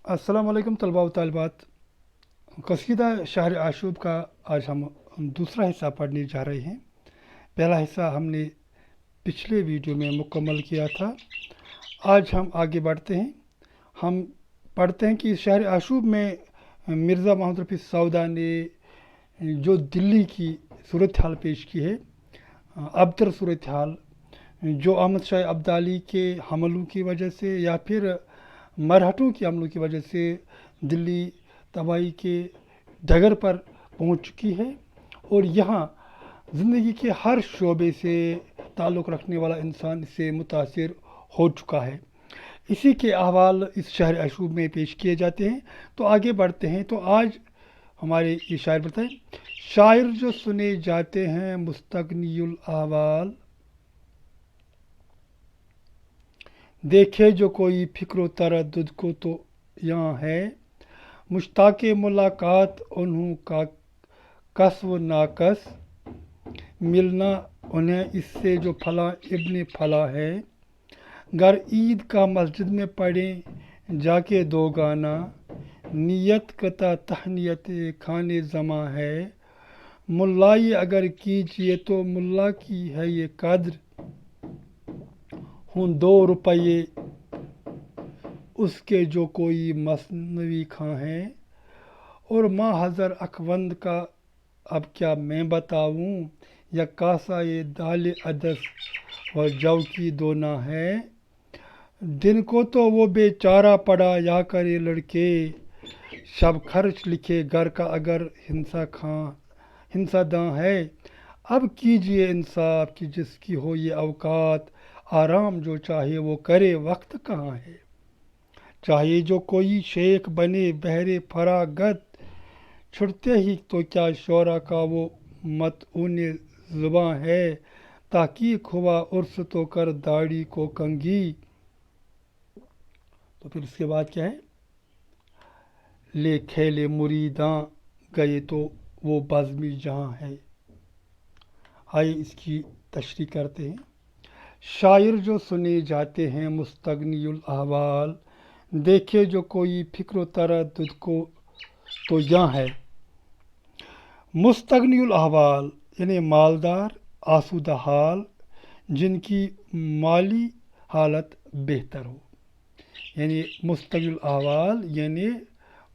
अस्सलाम वालेकुम तलबा व तालिबात। कसीदा शहर आशूब का आज हम दूसरा हिस्सा पढ़ने जा रहे हैं। पहला हिस्सा हमने पिछले वीडियो में मुकम्मल किया था। आज हम आगे बढ़ते हैं। हम पढ़ते हैं कि शहर आशूब में मिर्ज़ा मोहम्मद रफ़ी सौदा ने जो दिल्ली की सूरत हाल पेश की है, अबतर सूरत हाल, जो अहमद शाह अब्दाली के हमलों की वजह से या फिर मराठों के हमलों की वजह से दिल्ली तबाही के डगर पर पहुंच चुकी है और यहाँ ज़िंदगी के हर शोबे से ताल्लुक़ रखने वाला इंसान इससे मुतासिर हो चुका है। इसी के अहवाल इस शहर अशूब में पेश किए जाते हैं। तो आगे बढ़ते हैं। तो आज हमारे ये शायर बताएं, शायर जो सुने जाते हैं मुस्तगनीउल अहवाल, देखे जो कोई फ़िक्र तरद्दुद को तो यहाँ है, मुश्ताक़ मुलाकात उन्हों का कस व नाकस, मिलना उन्हें इससे जो फला इब्न फला है, गर ईद का मस्जिद में पढ़ें जाके दो गाना, नियत कता तहनीत खाने जमा है, मुल्लाई अगर कीजिए तो मुल्ला की है ये कद्र, हूँ 2 रुपये उसके जो कोई मसनवी खां है, और माँ हज़र अकवंद का अब क्या मैं बताऊँ, या कासा ये दाल अदस व जव की दोना है, दिन को तो वो बेचारा पड़ा या करे लड़के, शब खर्च लिखे घर का अगर हिंसा दां है, अब कीजिए इंसाफ कि जिसकी हो ये औकात, आराम जो चाहे वो करे वक्त कहाँ है, चाहे जो कोई शेख बने बहरे फरागत, छुड़ते ही तो क्या शोरा का वो मत ऊने ज़ुबां है, ताकीक हुआ उर्स तो कर दाढ़ी को कंगी। तो फिर उसके बाद क्या है, ले खेले मुरीदां गए तो वो बज़्मी जहाँ है। आइए इसकी तशरीह करते हैं। शायर जो सुने जाते हैं मुस्तगनीउल अहवाल, देखे जो कोई फ़िक्र तरद्दुद को तो यहाँ है। मुस्तगनीउल अहवाल यानी मालदार, आसूदा हाल, जिनकी माली हालत बेहतर हो, यानी मुस्तगनीउल अहवाल यानी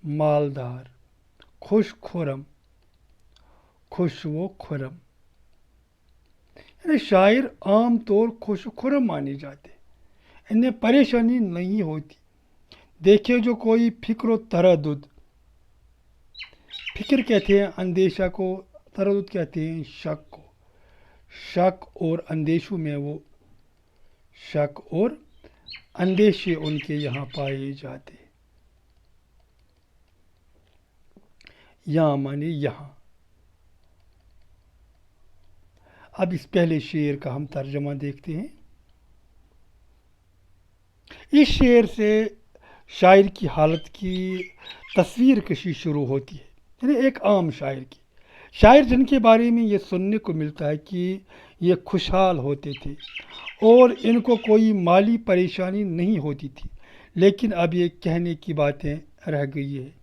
मालदार, खुश खुरम, खुश व खुरम, यानी शायर आम तौर खुश खुरम माने जाते, इन्हें परेशानी नहीं होती। देखे जो कोई फ़िक्र तरद्दुद, फ़िक्र कहते हैं अंदेशा को, तरद्दुद कहते हैं शक को, शक और अंदेशों में वो शक और अंदेशे उनके यहाँ पाए जाते। यहाँ माने यहाँ। अब इस पहले शेर का हम तर्जमा देखते हैं। इस शेर से शायर की हालत की तस्वीर कशी शुरू होती है, यानी एक आम शायर की। शायर जिनके बारे में ये सुनने को मिलता है कि ये खुशहाल होते थे और इनको कोई माली परेशानी नहीं होती थी, लेकिन अब ये कहने की बातें रह गई है।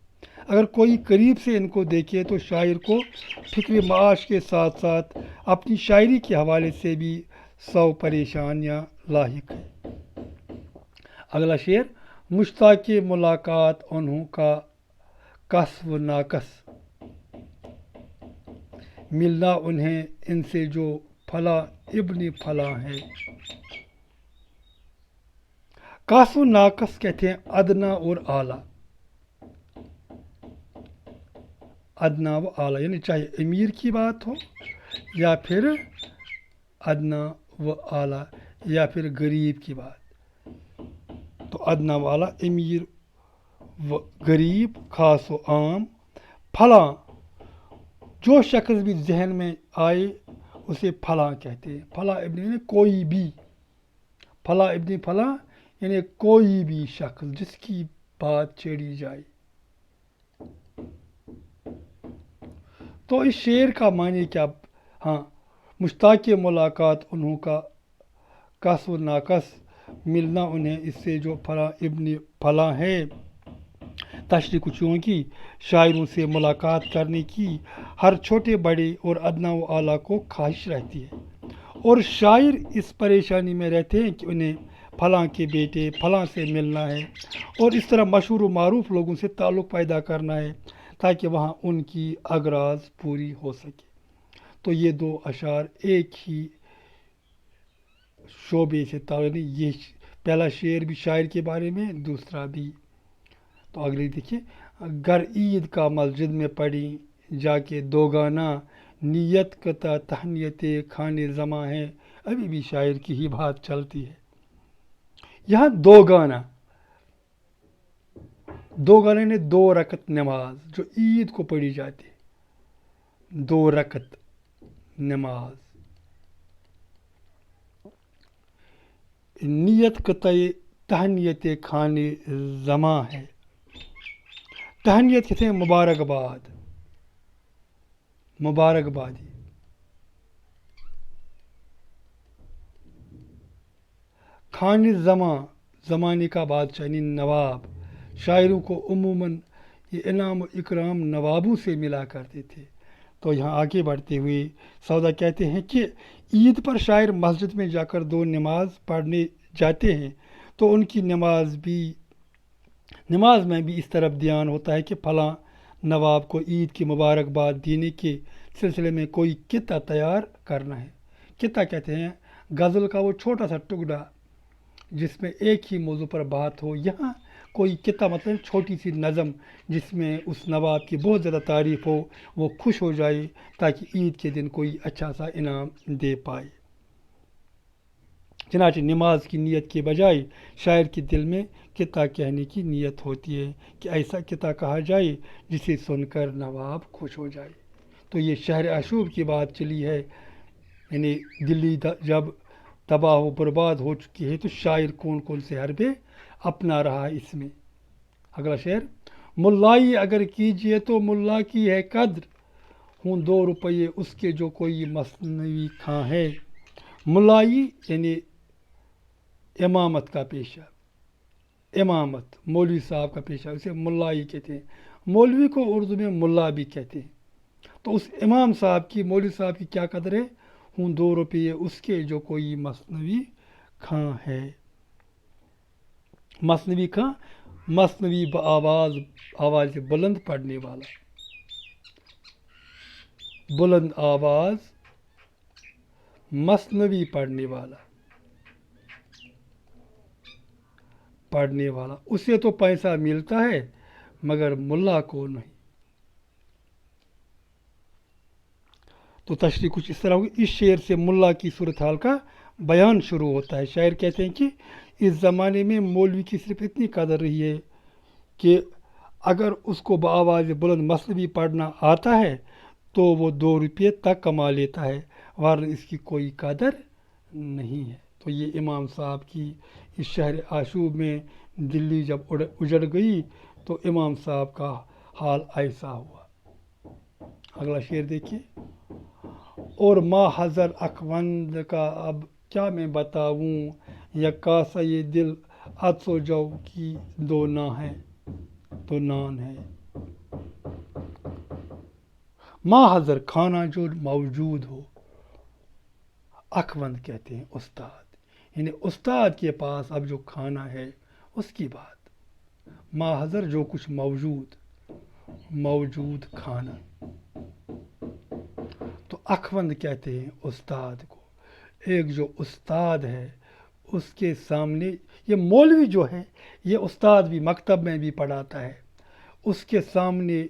अगर कोई करीब से इनको देखे तो शायर को फ़िक्र माश के साथ साथ अपनी शायरी के हवाले से भी 100 परेशानियाँ लाहिक है। अगला शेर, मुश्ताक़ मुलाकात उन्हों का कस व नाकस, मिलना उन्हें इनसे जो फला इब्न फला है। कास व नाकस कहते हैं अदना और आला, अदना व आला यानी चाहे अमीर की बात हो या फिर अदना व आला या फिर गरीब की बात। तो अदना व आला, अमीर व गरीब, खास व आम, फला, जो शख्स भी जहन में आए उसे फला कहते हैं। फला इब्न यानी कोई भी, फला इब्न फला यानी कोई भी शख्स जिसकी बात छेड़ी जाए। तो इस शेर का माने क्या, हाँ, मुश्ताक़ मुलाकात उन्हों का कस व नाकस, मिलना उन्हें इससे जो फला इब्न फला है, تشریح کچھ یوں کی شاعروں سے ملاقات کرنے کی ہر چھوٹے بڑے اور ادنا و اعلیٰ کو خواہش رہتی ہے، اور شاعر اس پریشانی میں رہتے ہیں کہ انہیں فلاں کے بیٹے فلاں سے ملنا ہے اور اس طرح مشہور و معروف لوگوں سے تعلق پیدا کرنا ہے تاکہ وہاں ان کی اغراض پوری ہو سکے۔ تو یہ دو اشعار ایک ہی شعبے سے تعلق، یہ پہلا شعر بھی شاعر کے بارے میں، دوسرا بھی۔ تو اگلی دیکھیے، گر عید کا مسجد میں پڑھی جا کے دو گانا، نیت کتا تہنیت کھانے زماں ہے۔ ابھی بھی شاعر کی ہی بات چلتی ہے۔ یہاں دو گانا نے 2 رکعت نماز جو عید کو پڑھی جاتی ہے، 2 رکعت نماز، نیت قطع تہنیت کھانے زماں ہے۔ تہنیت کہتے ہیں مبارکبادی۔ کھانے زماں، زمانے کا بادشاہ یعنی نواب۔ شاعروں کو عموماً یہ انعام و اکرام نوابوں سے ملا کرتے تھے۔ تو یہاں آگے بڑھتے ہوئے سودا کہتے ہیں کہ عید پر شاعر مسجد میں جا کر 2 نماز پڑھنے جاتے ہیں تو ان کی نماز میں بھی اس طرف دھیان ہوتا ہے کہ فلاں نواب کو عید کی مبارکباد دینے کے سلسلے میں کوئی قطعہ تیار کرنا ہے۔ قطعہ کہتے ہیں غزل کا وہ چھوٹا سا ٹکڑا جس میں ایک ہی موضوع پر بات ہو۔ یہاں کوئی قطعہ مطلب چھوٹی سی نظم جس میں اس نواب کی بہت زیادہ تعریف ہو، وہ خوش ہو جائے تاکہ عید کے دن کوئی اچھا سا انعام دے پائے۔ چنانچہ نماز کی نیت کے بجائے شاعر کے دل میں قطعہ کہنے کی نیت ہوتی ہے کہ ایسا قطعہ کہا جائے جسے سن کر نواب خوش ہو جائے۔ تو یہ شہر عاشوب کی بات چلی ہے، یعنی دلی جب تباہ و برباد ہو چکی ہے تو شاعر کون کون سے حربے اپنا رہا ہے اس میں۔ اگلا شعر، ملائی اگر کیجئے تو ملا کی ہے قدر، ہوں 2 روپے اس کے جو کوئی مثنوی کھاں ہے۔ ملائی یعنی امامت کا پیشہ، امامت مولوی صاحب کا پیشہ، اسے ملائی کہتے ہیں۔ مولوی کو اردو میں ملا بھی کہتے ہیں۔ تو اس امام صاحب کی، مولوی صاحب کی کیا قدر ہے؟ ہوں 2 روپے اس کے جو کوئی مثنوی کھاں ہے۔ مثنوی کھاں، مثنوی آواز بلند پڑھنے والا، بلند آواز مثنوی پڑھنے والا، اسے تو پیسہ ملتا ہے مگر ملا کو نہیں۔ تو تشریح کچھ اس طرح ہوگی۔ اس شعر سے ملا کی صورتحال کا بیان شروع ہوتا ہے۔ شاعر کہتے ہیں کہ اس زمانے میں مولوی کی صرف اتنی قدر رہی ہے کہ اگر اس کو بآواز بلند مثنوی پڑھنا آتا ہے تو وہ 2 روپے تک کما لیتا ہے، ورنہ اس کی کوئی قدر نہیں ہے۔ تو یہ امام صاحب کی اس شہر عاشوب میں دلی جب اجڑ گئی تو امام صاحب کا حال ایسا ہوا۔ اگلا شعر دیکھیے، اور ماں حضر اخوند کا اب کیا میں بتاؤں، یا کاسہ یہ دل عدس و جو کی 2 نان ہے۔ ماں حضر کھانا جو موجود ہو، اخوند کہتے ہیں استاد، یعنی استاد کے پاس اب جو کھانا ہے اس کی بات۔ ماں حضر جو کچھ موجود کھانا، تو اخوند کہتے ہیں استاد کو۔ ایک جو استاد ہے اس کے سامنے، یہ مولوی جو ہے یہ استاد بھی مکتب میں بھی پڑھاتا ہے، اس کے سامنے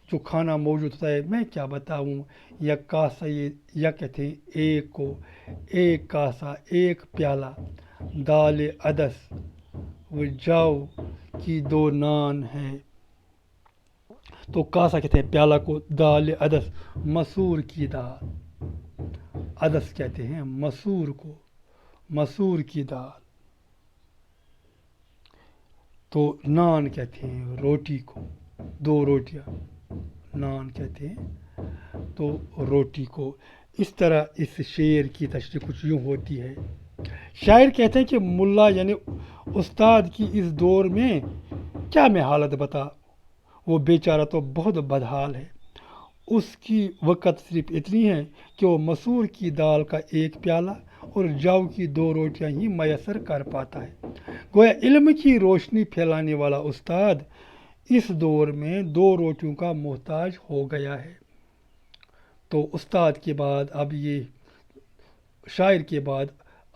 جو کھانا موجود ہوتا ہے میں کیا بتاؤں، یا کاسہ، یا کہتے ہیں ایک کو، ایک کاسہ ایک پیالہ، دال عدس و جو کی 2 نان ہے۔ تو کاسہ کہتے ہیں پیالہ کو، دال عدس مسور کی دال، عدس کہتے ہیں مسور کو، مسور کی دال۔ تو نان کہتے ہیں روٹی کو، 2 روٹیاں، نان کہتے ہیں تو روٹی کو۔ اس طرح اس شعر کی تشریح کچھ یوں ہوتی ہے۔ شاعر کہتے ہیں کہ ملا یعنی استاد کی اس دور میں کیا میں حالت وہ بیچارہ تو بہت بدحال ہے، اس کی وقت صرف اتنی ہے کہ وہ مسور کی دال کا ایک پیالہ اور جو کی 2 روٹیاں ہی میسر کر پاتا ہے۔ گویا علم کی روشنی پھیلانے والا استاد اس دور میں 2 روٹیوں کا محتاج ہو گیا ہے۔ تو استاد کے بعد اب یہ شاعر کے بعد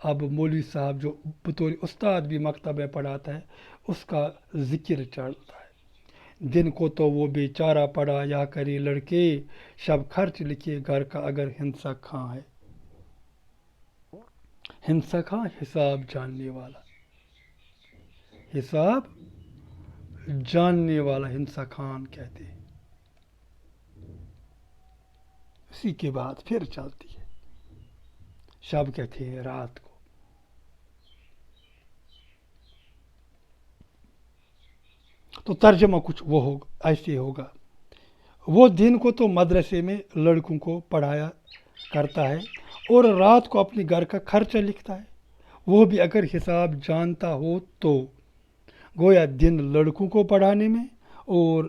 اب مولوی صاحب جو بطور استاد بھی مکتب میں پڑھاتا ہے، اس کا ذکر چڑھتا ہے۔ دن کو تو وہ بیچارہ پڑھا یا کرے لڑکے، شب خرچ لکھے گھر کا اگر ہنسا خاں ہے۔ ہنسا خاں حساب جاننے والا، حساب جاننے والا ہنسا خان کہتے ہیں۔ اسی کے بعد پھر چلتی ہے، شب کہتے ہیں رات کو۔ تو ترجمہ کچھ وہ ہوگا، ایسے ہوگا، وہ دن کو تو مدرسے میں لڑکوں کو پڑھایا کرتا ہے اور رات کو اپنے گھر کا خرچہ لکھتا ہے، وہ بھی اگر حساب جانتا ہو تو۔ گویا دن لڑکوں کو پڑھانے میں اور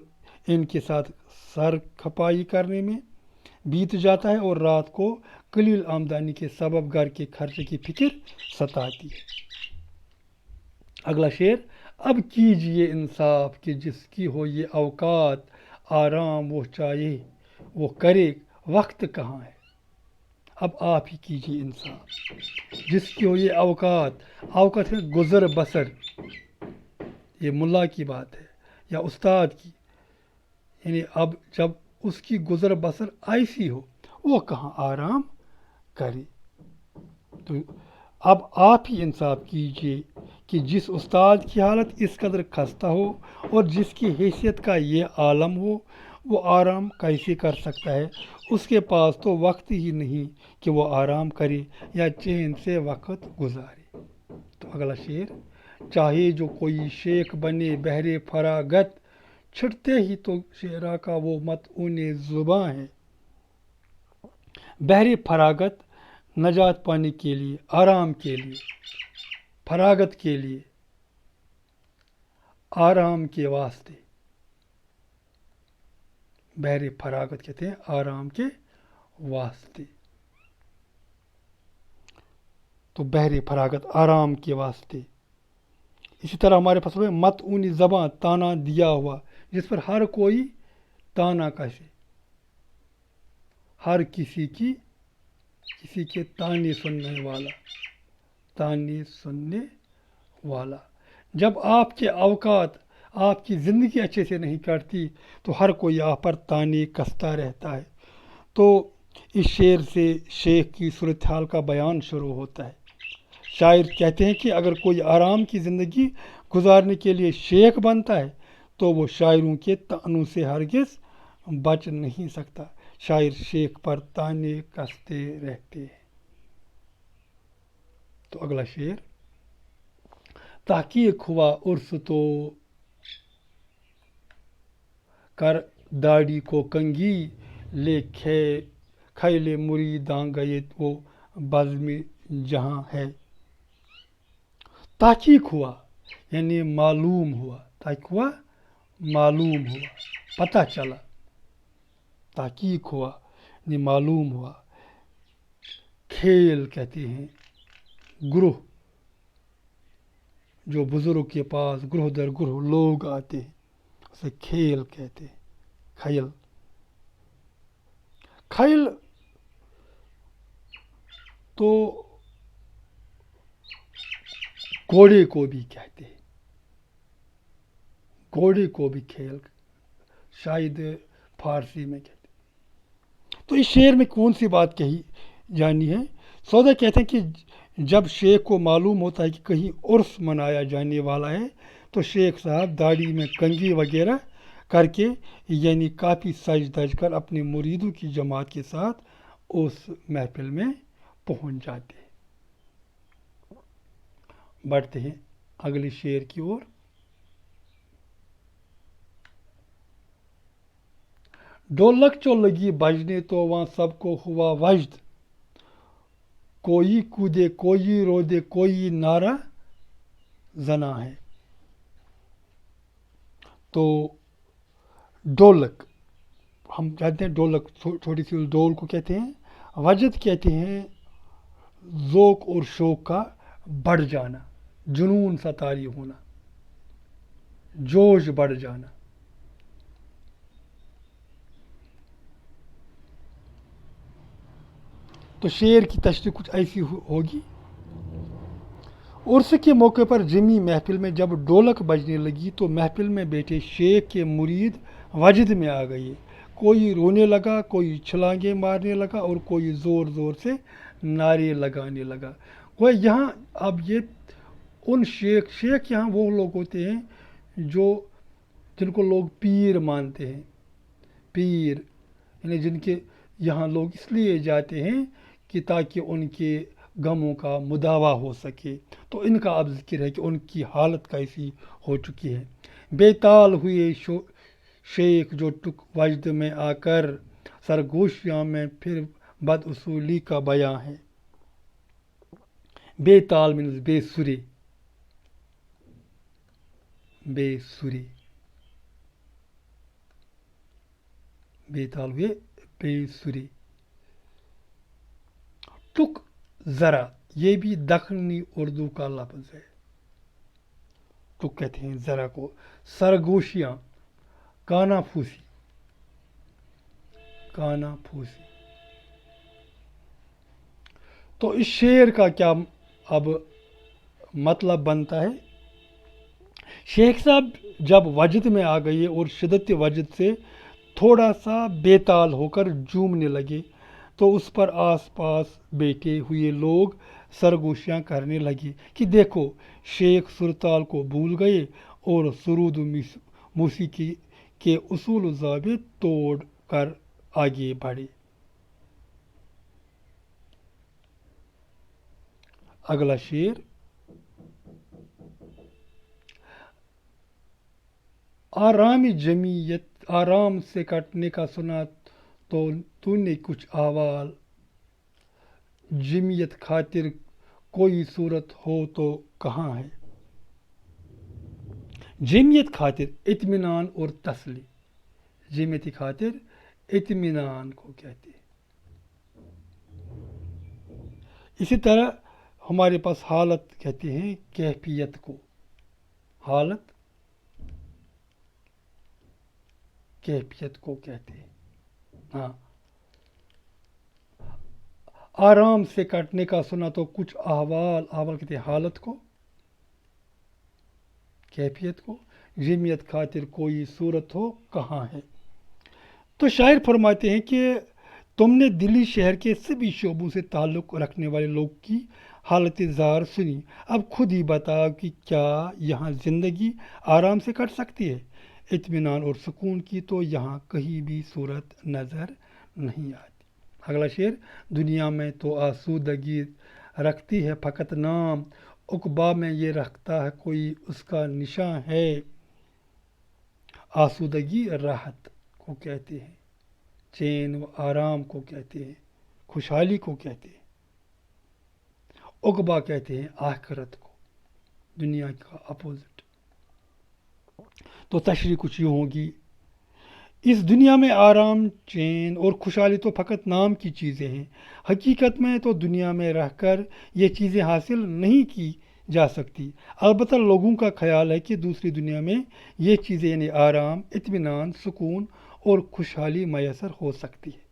ان کے ساتھ سر کھپائی کرنے میں بیت جاتا ہے، اور رات کو قلیل آمدنی کے سبب گھر کے خرچے کی فکر ستاتی ہے۔ اگلا شعر، اب کیجئے انصاف کہ جس کی ہو یہ اوقات، آرام وہ چاہے وہ کرے وقت کہاں ہے۔ اب آپ ہی کیجئے انصاف، جس کی ہو یہ اوقات، اوقات ہے گزر بسر، یہ ملا کی بات ہے یا استاد کی، یعنی اب جب اس کی گزر بسر ایسی ہو، وہ کہاں آرام کرے۔ تو اب آپ ہی انصاف کیجئے کہ جس استاد کی حالت اس قدر خستہ ہو اور جس کی حیثیت کا یہ عالم ہو، وہ آرام کیسے کر سکتا ہے؟ اس کے پاس تو وقت ہی نہیں کہ وہ آرام کرے یا چین سے وقت گزارے۔ تو اگلا شعر، چاہے جو کوئی شیخ بنے بہر فراغت، چھٹتے ہی تو شعرا کا وہ متعون زباں ہے۔ بہر فراغت، نجات پانے کے لیے، آرام کے لیے، فراغت کے لیے، آرام کے واسطے، بہر فراغت کہتے ہیں آرام کے واسطے۔ تو بہر فراغت آرام کے واسطے۔ اسی طرح ہمارے پاس متعون زباں، تانا دیا ہوا، جس پر ہر کوئی تانا کسے، ہر کسی کے تانے سننے والا، تانے سننے والا۔ جب آپ کے اوقات، آپ کی زندگی اچھے سے نہیں کٹتی تو ہر کوئی آپ پر تانے کستا رہتا ہے۔ تو اس شعر سے شیخ کی صورتحال کا بیان شروع ہوتا ہے۔ شاعر کہتے ہیں کہ اگر کوئی آرام کی زندگی گزارنے کے لیے شیخ بنتا ہے تو وہ شاعروں کے طعنوں سے ہرگز بچ نہیں سکتا۔ شاعر شیخ پر تانے کستے رہتے ہیں۔ تو اگلا شعر، تحقیق ہوا عرس تو کر داڑھی کو کنگھی، لے خیل مریداں گئے وہ بزم جہاں ہے۔ تحقیق ہوا یعنی معلوم ہوا، تحقیق ہوا معلوم ہوا، پتہ چلا، تحقیق ہوا یعنی معلوم ہوا۔ کھیل کہتے ہیں گروہ، جو بزرگ کے پاس گروہ در گروہ لوگ آتے ہیں، اسے کھیل کہتے ہیں، کھیل۔ کھیل تو گھوڑے کو بھی کہتے ہیں، گھوڑے کو بھی کھیل شاید فارسی میں کہتے ہیں۔ تو اس شعر میں کون سی بات کہی جانی ہے؟ سودا کہتے ہیں کہ جب شیخ کو معلوم ہوتا ہے کہ کہیں عرس منایا جانے والا ہے تو شیخ صاحب داڑھی میں کنگھی وغیرہ کر کے، یعنی کافی سج دج کر اپنے مریدوں کی جماعت کے ساتھ اس محفل میں پہنچ جاتے ہیں۔ بڑھتے ہیں اگلے شعر کی اور۔ ڈھولک جو لگی بجنے تو وہاں سب کو ہوا وجد، کوئی کودے کوئی رو دے کوئی نعرہ زنا ہے۔ تو ढोलक, हम जानते हैं ढोलक, छोटी सी उस ढोल को कहते हैं। वजद कहते हैं ज़ोक और शौक का बढ़ जाना, जुनून सा तारी होना, जोश बढ़ जाना। तो शेर की तशरीह कुछ ऐसी होगी। उर्स के मौके पर जमी महफिल में जब ढोलक बजने लगी तो महफिल में बैठे शेख के मुरीद वजद में आ गए। कोई रोने लगा, कोई छलांगे मारने लगा और कोई ज़ोर ज़ोर से नारे लगाने लगा। कोई यहाँ अब ये उन शेख यहाँ वो लोग होते हैं जो जिनको लोग पीर मानते हैं। पीर यानी जिनके यहाँ लोग इसलिए जाते हैं कि ताकि उनके गमों का मुदावा हो सके। तो इनका अब जिक्र है कि उनकी हालत कैसी हो चुकी है। बेताल हुए शेख जो टुक वजद में आकर, सरगोशियाँ में फिर बदउसूली का बयां है। बेताल मीन्स बेसुरे, बेसुरे, बेताल हुए बेसुरे। टुक ज़रा, ये भी दखनी उर्दू का लफ्ज़ है। टुक कहते हैं ज़रा को। सरगोशियाँ, काना फूसी, काना फूसी। तो इस शेर का क्या अब मतलब बनता है? शेख साहब जब वजद में आ गए और शिद्दत वजद से थोड़ा सा बेताल होकर झूमने लगे तो उस पर आसपास बैठे हुए लोग सरगोशियाँ करने लगे कि देखो शेख सुरताल को भूल गए और सुरूद मौसीकी के उसूल ज़ाबित तोड़ कर आगे बढ़े। अगला शेर, आराम से कटने का सुना तो तूने कुछ अहवाल, जमीयत खातिर कोई सूरत हो तो कहाँ है। जमीयत खातिर इत्मीनान और तसली, जमीयत खातिर इत्मीनान को कहते हैं। इसी तरह हमारे पास हालत कहते हैं कैफियत को, हालत कैफियत को कहते हैं। हाँ, आराम से कटने का सुना तो कुछ अहवाल, अहवाल कहते हैं हालत को, कैफियत को। जमीयत खातिर कोई सूरत हो कहाँ है। तो शायर फरमाते हैं कि तुमने दिल्ली शहर के सभी शोबों से ताल्लुक़ रखने वाले लोग की हालत ज़ार सुनी, अब खुद ही बताओ कि क्या यहाँ ज़िंदगी आराम से कट सकती है। इत्मीनान और सुकून की तो यहाँ कहीं भी सूरत नज़र नहीं आती। अगला शेर, दुनिया में तो आसूदगी रखती है फ़कत नाम, उक़बा में ये रखता है कोई उसका निशान है। आसूदगी राहत को कहते हैं, चैन व आराम को कहते हैं, खुशहाली को कहते हैं। उक़बा कहते हैं आखिरत को, दुनिया का अपोजिट। तो तशरीह कुछ यूँ होगी, इस दुनिया में आराम, चैन और खुशहाली तो फ़कत नाम की चीज़ें हैं। हकीकत में तो दुनिया में रहकर ये चीज़ें हासिल नहीं की जा सकती। अलबत्ता लोगों का ख्याल है कि दूसरी दुनिया में ये चीज़ें यानी आराम, इत्मीनान, सुकून और खुशहाली मैसर हो सकती है।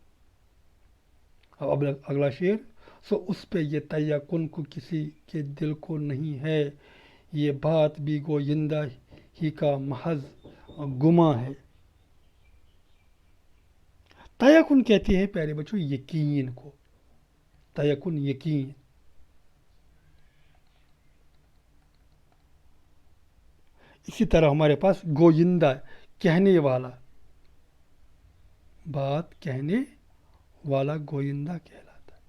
अब अगला शेर, सो उस पे ये तयकुन को किसी के दिल को नहीं है, ये बात भी गोयंदा ही का महज गुमा है। तयकुन कहते हैं प्यारे बच्चों यकीन को, तयकुन यकीन। इसी तरह हमारे पास गोयंदा कहने वाला, बात कहने वाला गोयंदा कहलाता है।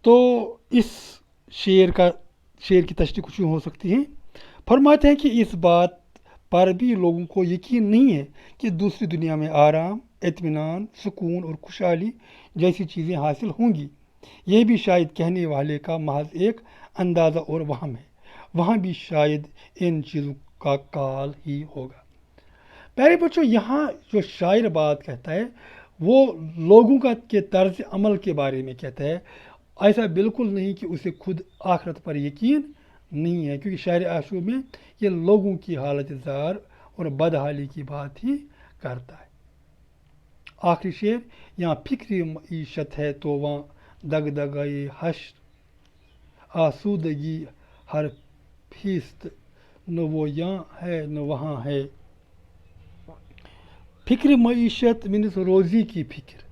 तो इस शेर की तशरीह कुछ यूँ हो सकती है। फरमाते हैं कि इस बात पर भी लोगों को यकीन नहीं है कि दूसरी दुनिया में आराम, इत्मीनान, सुकून और खुशहाली जैसी चीज़ें हासिल होंगी। यह भी शायद कहने वाले का महज एक अंदाज़ा और वहम है। वहाँ भी शायद इन चीज़ों का काल ही होगा। प्यारे बच्चों, यहाँ जो शायर बात कहता है वो लोगों का के तर्ज अमल के बारे में कहता है। ऐसा बिल्कुल नहीं कि उसे खुद आखिरत पर यकीन नहीं है, क्योंकि शायर आशूब में ये लोगों की हालत जार और बदहाली की बात ही करता है। आखिरी शेर, यहाँ फिक्री ईशत है तो वहाँ दगदगाए हश्र, आसूदगी हर फीस्त, न वो यहाँ है न वहाँ है। फिक्र मईशत मीन्स रोज़ी की फिक्र,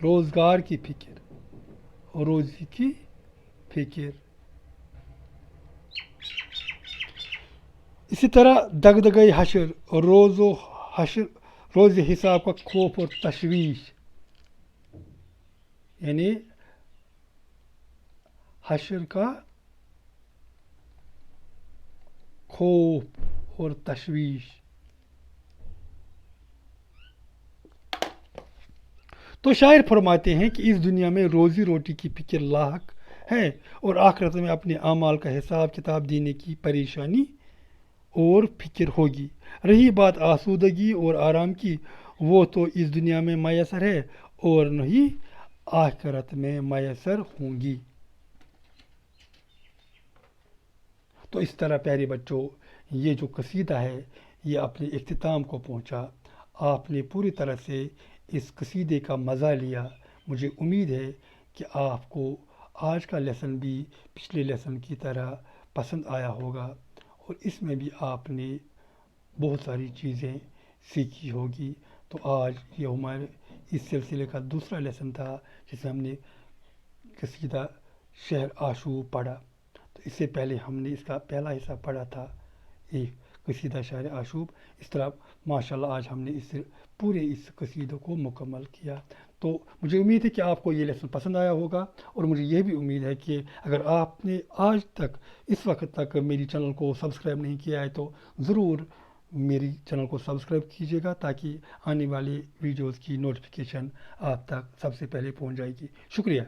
रोज़गार की फिक्र, रोज़ी की फिक्र। इसी तरह दगदगाई हशर, रोज़ो हशर, रोज़ हिसाब का खौफ और तशवीश, यानी हशर का खौफ और तशवीश। तो शायर फरमाते हैं कि इस दुनिया में रोज़ी रोटी की फिक्र लाहक है और आखिरत में अपने अमाल का हिसाब किताब देने की परेशानी और फिक्र होगी। रही बात आसूदगी और आराम की, वो तो इस दुनिया में मैसर है और नहीं आखिरत में मैसर होंगी। तो इस तरह प्यारे बच्चों, ये जो कसीदा है ये अपने इख्तिताम को पहुंचा। आपने पूरी तरह से इस कसीदे का मज़ा लिया। मुझे उम्मीद है कि आपको आज का लेसन भी पिछले लेसन की तरह पसंद आया होगा और इसमें भी आपने बहुत सारी चीज़ें सीखी होगी। तो आज ये हमारे इस सिलसिले का दूसरा लेसन था जिसमें हमने कसीदा शहर आशूब पढ़ा। तो इससे पहले हमने इसका पहला हिस्सा पढ़ा था, एक कसीदा शहर आशूब। इस तरह माशाल्लाह आज हमने इस कसीदों को मुकम्मल किया। तो मुझे उम्मीद है कि आपको ये लेसन पसंद आया होगा और मुझे ये भी उम्मीद है कि अगर आपने आज तक इस वक्त तक मेरी चैनल को सब्सक्राइब नहीं किया है तो ज़रूर मेरी चैनल को सब्सक्राइब कीजिएगा ताकि आने वाली वीडियोज़ की नोटिफिकेशन आप तक सबसे पहले पहुंच जाएगी। शुक्रिया।